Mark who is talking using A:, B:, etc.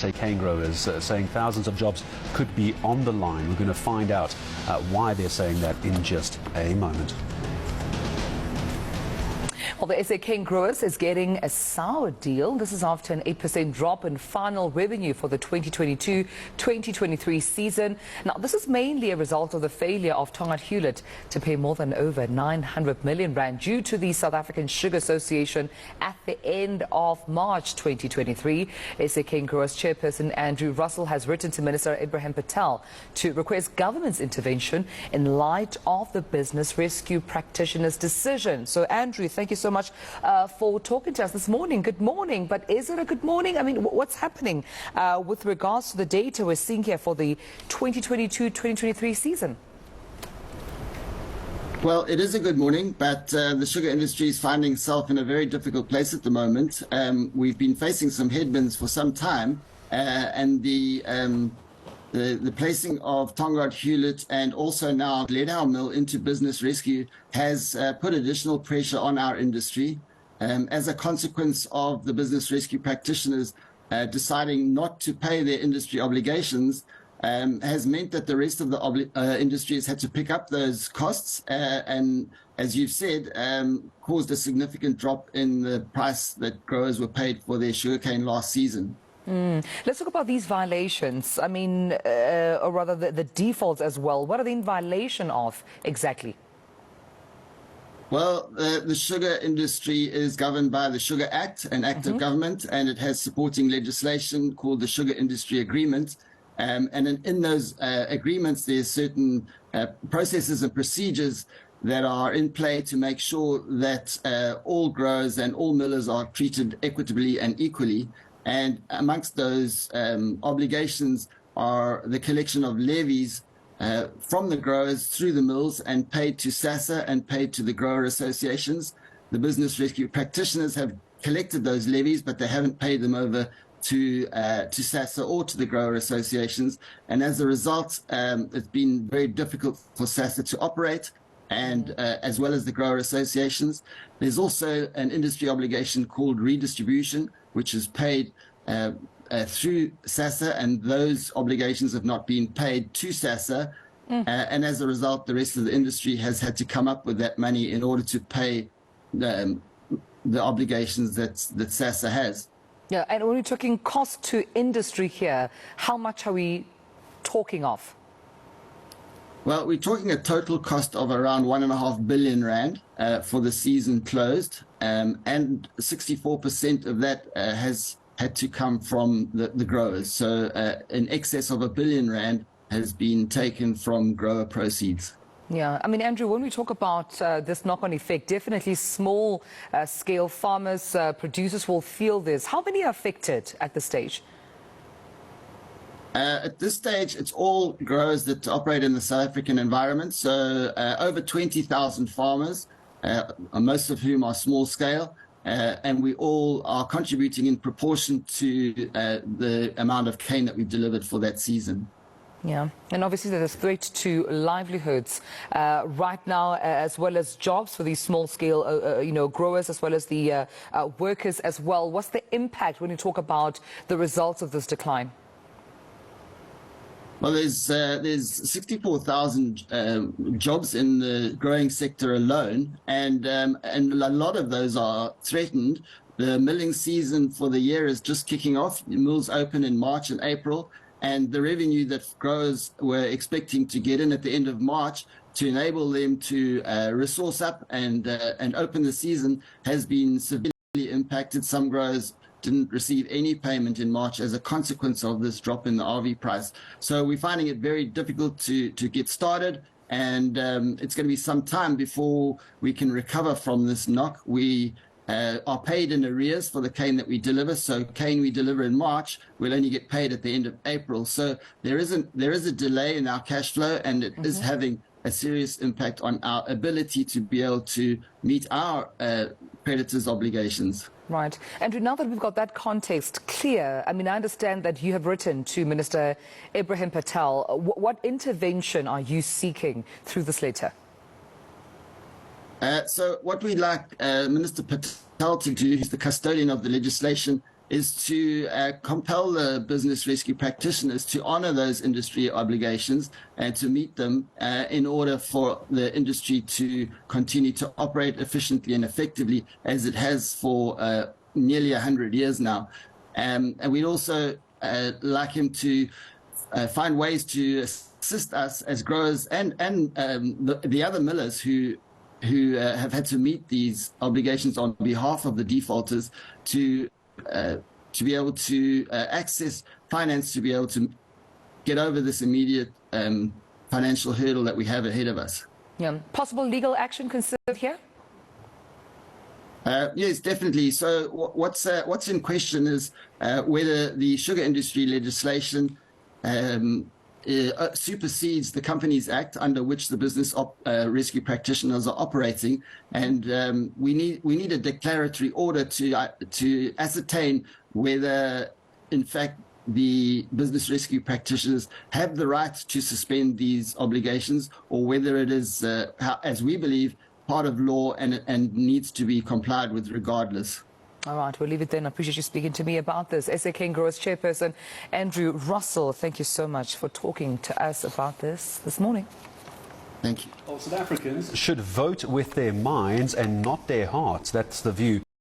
A: say cane growers, saying thousands of jobs could be on the line. We're going to find out why they're saying that in just a moment.
B: Well, the SA Canegrowers is getting a sour deal. This is after an 8% drop in final revenue for the 2022-2023 season. Now, this is mainly a result of the failure of Tongaat Hulett to pay more than over 900 million rand due to the South African Sugar Association at the end of March 2023. SA Canegrowers chairperson Andrew Russell has written to Minister Patel to request government's intervention in light of the business rescue practitioners' decision. So, Andrew, thank you so much for talking to us this morning. Good morning. But is it a good morning? I mean, what's happening with regards to the data we're seeing here for the 2022-2023 season?
C: Well, it is a good morning, but the sugar industry is finding itself in a very difficult place at the moment. We've been facing some headwinds for some time, and the placing of Tongaat Hulett and also now Gledhow mill into business rescue has put additional pressure on our industry. As a consequence of the business rescue practitioners deciding not to pay their industry obligations, has meant that the rest of the industry has had to pick up those costs and, as you've said, caused a significant drop in the price that growers were paid for their sugarcane last season.
B: Let's talk about these violations. I mean, or rather the defaults as well. What are they in violation of exactly?
C: Well, the sugar industry is governed by the Sugar Act, an act of government, and it has supporting legislation called the Sugar Industry Agreement. And in those agreements, there's certain processes and procedures that are in play to make sure that all growers and all millers are treated equitably and equally. And amongst those obligations are the collection of levies from the growers through the mills and paid to SASSA and paid to the grower associations. The business rescue practitioners have collected those levies, but they haven't paid them over to SASSA or to the grower associations. And as a result, it's been very difficult for SASSA to operate, and as well as the grower associations. There's also an industry obligation called redistribution, which is paid through SASSA, and those obligations have not been paid to SASSA. And as a result, the rest of the industry has had to come up with that money in order to pay the obligations that SASSA has.
B: Yeah, and when we're talking cost to industry here, how much are we talking of?
C: Well, we're talking a total cost of around 1.5 billion rand for the season closed, and 64% of that has had to come from the growers. So in excess of 1 billion rand has been taken from grower proceeds.
B: Yeah, I mean, Andrew, when we talk about this knock-on effect, definitely small-scale farmers, producers will feel this. How many are affected at this stage?
C: At this stage, it's all growers that operate in the South African environment. So over 20,000 farmers, most of whom are small scale, and we all are contributing in proportion to the amount of cane that we've delivered for that season.
B: Yeah, and obviously there's a threat to livelihoods right now, as well as jobs for these small-scale, growers, as well as the workers as well. What's the impact when you talk about the results of this decline?
C: Well, there's 64,000 jobs in the growing sector alone, and a lot of those are threatened. The milling season for the year is just kicking off. The mills open in March and April, and the revenue that growers were expecting to get in at the end of March to enable them to resource up and open the season has been severely impacted. Some growers didn't receive any payment in March as a consequence of this drop in the RV price. So we're finding it very difficult to get started, and it's going to be some time before we can recover from this knock. We are paid in arrears for the cane that we deliver. So cane we deliver in March, we'll only get paid at the end of April. So there is a delay in our cash flow, and it is having a serious impact on our ability to be able to meet our creditors' obligations.
B: Right. Andrew, now that we've got that context clear, I mean, I understand that you have written to Minister Patel. What intervention are you seeking through this letter?
C: So what we'd like Minister Patel to do, who's the custodian of the legislation, is to compel the business rescue practitioners to honor those industry obligations and to meet them in order for the industry to continue to operate efficiently and effectively as it has for nearly 100 years now. And we'd also like him to find ways to assist us as growers and the other millers who have had to meet these obligations on behalf of the defaulters to be able to access finance to be able to get over this immediate financial hurdle that we have ahead of us.
B: Yeah. Possible legal action considered here?
C: Yes, definitely. So what's in question is whether the sugar industry legislation supersedes the Companies Act under which the business rescue practitioners are operating, and we need a declaratory order to ascertain whether, in fact, the business rescue practitioners have the right to suspend these obligations, or whether it is, as we believe, part of law and needs to be complied with regardless.
B: All right, we'll leave it then. I appreciate you speaking to me about this. SA Canegrowers Chairperson Andrew Russell, thank you so much for talking to us about this morning.
C: Thank you.
A: Well, South Africans should vote with their minds and not their hearts. That's the view